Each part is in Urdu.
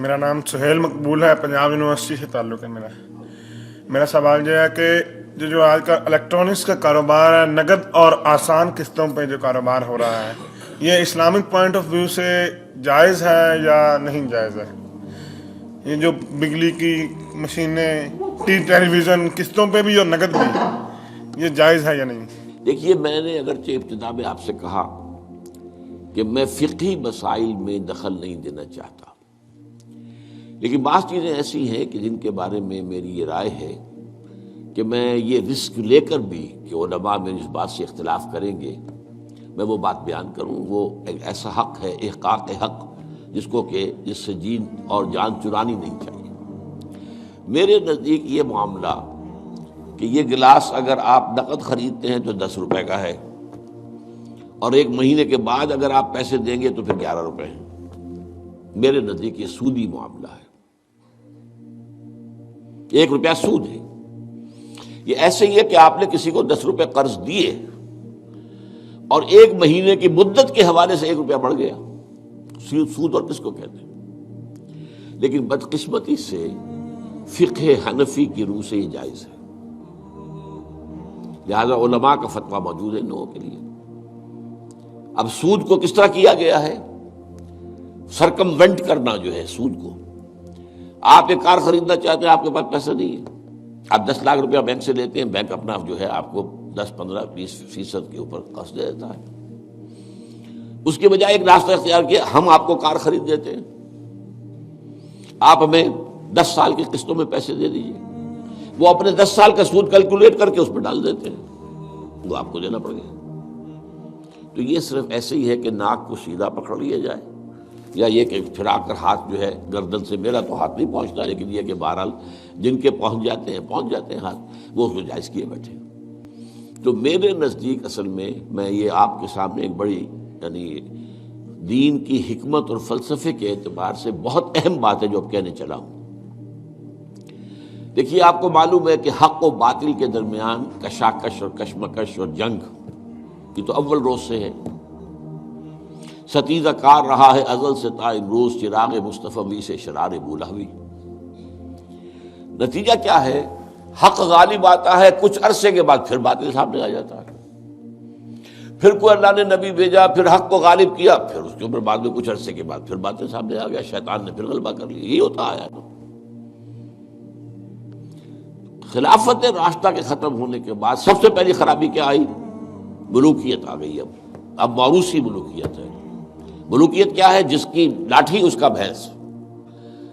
میرا نام سہیل مقبول ہے، پنجاب یونیورسٹی سے تعلق ہے میرا سوال یہ ہے کہ جو آج کا الیکٹرانکس کا کاروبار ہے، نقد اور آسان قسطوں پہ جو کاروبار ہو رہا ہے، یہ اسلامک پوائنٹ آف ویو سے جائز ہے یا نہیں جائز ہے؟ یہ جو بجلی کی مشینیں، ٹیلی ویژن قسطوں پہ بھی اور نقد بھی، یہ جائز ہے یا نہیں؟ دیکھیے، میں نے اگرچہ ابتدا میں آپ سے کہا کہ میں فقہی مسائل میں دخل نہیں دینا چاہتا، لیکن بعض چیزیں ایسی ہیں کہ جن کے بارے میں میری یہ رائے ہے کہ میں یہ رسک لے کر بھی کہ علماء میری اس بات سے اختلاف کریں گے، میں وہ بات بیان کروں۔ وہ ایک ایسا حق ہے، احقاق حق، جس سے جین اور جان چرانی نہیں چاہیے۔ میرے نزدیک یہ معاملہ کہ یہ گلاس اگر آپ نقد خریدتے ہیں تو 10 روپے کا ہے، اور 1 مہینے کے بعد اگر آپ پیسے دیں گے تو پھر 11 روپے ہیں، میرے نزدیک یہ سودی معاملہ ہے، 1 روپیہ سود ہے۔ یہ ایسے ہی ہے کہ آپ نے کسی کو 10 روپے قرض دیے اور 1 مہینے کی مدت کے حوالے سے 1 روپیہ بڑھ گیا، سود اور کس کو کہتے ہیں؟ لیکن بدقسمتی سے فقہ حنفی کی روح سے یہ جائز ہے، لہذا علماء کا فتویٰ موجود ہے نو کے لیے۔ اب سود کو کس طرح کیا گیا ہے؟ سرکموینٹ کرنا جو ہے سود کو۔ آپ ایک کار خریدنا چاہتے ہیں، آپ کے پاس پیسہ نہیں ہے، آپ 10 لاکھ روپیہ بینک سے لیتے ہیں، بینک اپنا جو ہے آپ کو 10، 15، 20% کے اوپر قرض دے دیتا ہے۔ اس کے بجائے ایک راستہ اختیار کیا، ہم آپ کو کار خرید دیتے ہیں، آپ ہمیں 10 سال کی قسطوں میں پیسے دے دیجیے۔ وہ اپنے 10 سال کا سود کیلکولیٹ کر کے اس پہ ڈال دیتے ہیں، وہ آپ کو دینا پڑ گیا۔ تو یہ صرف ایسے ہی ہے کہ ناک کو سیدھا پکڑ لیا جائے، یا یہ کہ پھرا کر ہاتھ جو ہے گردن سے، میرا تو ہاتھ نہیں پہنچتا، لیکن یہ کہ بہرحال جن کے پہنچ جاتے ہیں ہاتھ، وہ اس کو جائز کیے بیٹھے۔ تو میرے نزدیک اصل میں یہ آپ کے سامنے ایک بڑی یعنی دین کی حکمت اور فلسفے کے اعتبار سے بہت اہم بات ہے جو اب کہنے چلا ہوں۔ دیکھیے، آپ کو معلوم ہے کہ حق و باطل کے درمیان کشاکش اور کشمکش اور جنگ یہ تو اول روز سے ہے، ستیزہ کار رہا ہے ازل سے تا امروز، چراغ مصطفی سے شرار بولہوی۔ نتیجہ کیا ہے؟ حق غالب آتا ہے، کچھ عرصے کے بعد پھر باطل سامنے آ جاتا ہے، پھر کوئی اللہ نے نبی بھیجا، پھر حق کو غالب کیا، پھر اس کے اوپر بعد میں کچھ عرصے کے بعد پھر باطل سامنے آ گیا، شیطان نے پھر غلبہ کر لیا۔ یہی ہوتا آیا ہے۔ خلافت راستہ کے ختم ہونے کے بعد سب سے پہلی خرابی کیا آئی؟ ملوکیت آ گئی۔ اب موروثی ملوکیت ہے۔ ملوکیت کیا ہے؟ جس کی لاٹھی اس کا بھینس،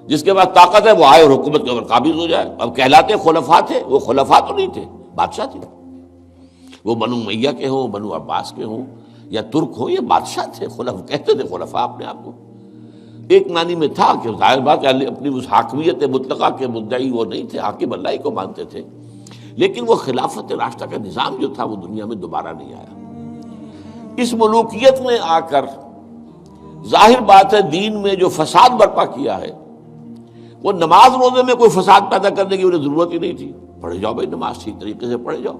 جس کے پاس طاقت ہے وہ آئے اور حکومت کے اوپر قابض ہو جائے۔ اب کہلاتے خلفاء تھے، وہ خلفاء تو نہیں تھے، بادشاہ تھے۔ وہ بنو امیہ کے ہوں، بنو عباس کے ہوں یا ترک ہوں، یہ بادشاہ تھے، کہتے تھے خلفاء اپنے آپ کو۔ ایک معنی میں تھا کہ ظاہر بات ہے اپنی اس حاکمیت مطلقہ کے مدعی وہ نہیں تھے، حاکم اللہ ہی کو مانتے تھے، لیکن وہ خلافت راستہ کا نظام جو تھا وہ دنیا میں دوبارہ نہیں آیا۔ اس ملوکیت میں آ کر ظاہر بات ہے دین میں جو فساد برپا کیا ہے، وہ نماز روزے میں کوئی فساد پیدا کرنے کی انہیں ضرورت ہی نہیں تھی، پڑھے جاؤ بھائی نماز، ٹھیک طریقے سے پڑھے جاؤ۔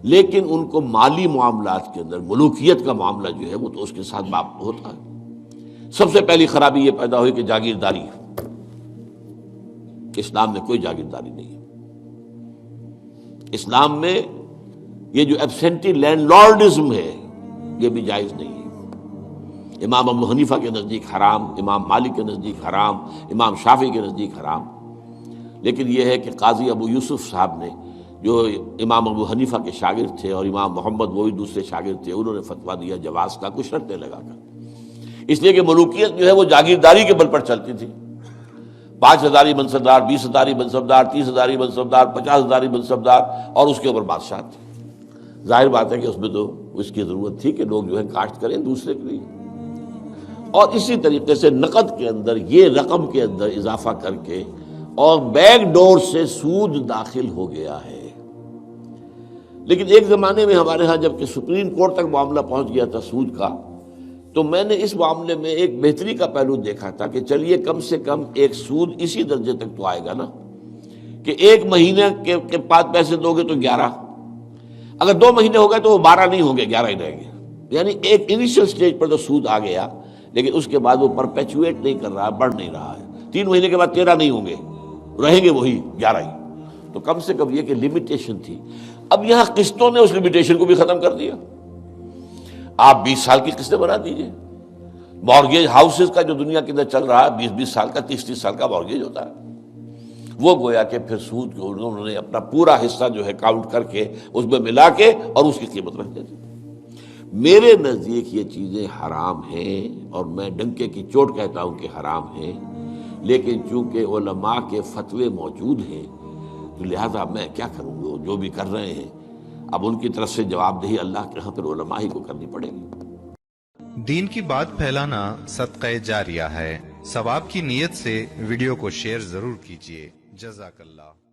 لیکن ان کو مالی معاملات کے اندر ملوکیت کا معاملہ جو ہے وہ تو اس کے ساتھ باپ ہوتا ہے۔ سب سے پہلی خرابی یہ پیدا ہوئی کہ جاگیرداری، اسلام میں کوئی جاگیرداری نہیں ہے۔ اسلام میں یہ جو ایبسینٹی لینڈ لارڈزم ہے یہ بھی جائز نہیں ہے۔ امام ابو حنیفہ کے نزدیک حرام، امام مالک کے نزدیک حرام، امام شافعی کے نزدیک حرام۔ لیکن یہ ہے کہ قاضی ابو یوسف صاحب نے، جو امام ابو حنیفہ کے شاگرد تھے، اور امام محمد وہ بھی دوسرے شاگرد تھے، انہوں نے فتویٰ دیا جواز کا، کچھ شرطیں لگا کر، اس لیے کہ ملوکیت جو ہے وہ جاگیرداری کے بل پر چلتی تھی۔ 5,000 منصبدار، 20,000 منصبدار، 30,000 منصبدار، 50,000 منصبدار، اور اس کے اوپر بادشاہ تھے۔ ظاہر بات ہے کہ اس میں تو اس کی ضرورت تھی کہ لوگ جو ہے کاشت کریں دوسرے کے لیے۔ اور اسی طریقے سے نقد کے اندر یہ رقم کے اندر اضافہ کر کے اور بیک ڈور سے سود داخل ہو گیا ہے۔ لیکن ایک زمانے میں ہمارے ہاں جب کہ سپریم کورٹ تک معاملہ پہنچ گیا تھا سود کا، تو میں نے اس معاملے میں ایک بہتری کا پہلو دیکھا تھا کہ چلیے کم سے کم ایک سود اسی درجے تک تو آئے گا نا کہ 1 مہینے کے بعد پیسے دو گے تو 11، اگر 2 مہینے ہو گئے تو وہ 12 نہیں ہوں گے، 11 ہی رہیں گے۔ یعنی ایک انیشل سٹیج پر تو سود آ گیا، لیکن اس کے بعد وہ پرپیچویٹ نہیں کر رہا، بڑھ نہیں رہا ہے. 3 مہینے کے بعد 13 نہیں ہوں گے، رہیں گے وہی 11 ہی. تو کم سے کم یہ کہ لمیٹیشن تھی. اب یہاں قسطوں نے اس لمیٹیشن کو بھی ختم کر دیا. آپ 20 سال کی قسطیں بنا دیجئے. مارگیج ہاؤسز کا جو دنیا کے اندر چل رہا ہے 20 سال کا، 30 سال کا مارگیج ہوتا ہے. وہ گویا کہ پھر سود کو انہوں نے اپنا پورا حصہ جو ہے کاؤنٹ کر کے اس میں ملا کے اور اس کی قیمت رکھ دیتے. میرے نزدیک یہ چیزیں حرام ہیں، اور میں ڈنکے کی چوٹ کہتا ہوں کہ حرام ہیں. لیکن چونکہ علماء کے فتوے موجود ہیں تو لہذا میں کیا کروں گا، جو بھی کر رہے ہیں اب ان کی طرف سے جواب دہی اللہ کے ہاں پھر علماء ہی کو کرنی پڑے گی. دین کی بات پھیلانا صدقہ جاریہ ہے. ثواب کی نیت سے ویڈیو کو شیئر ضرور کیجیے. جزاک اللہ.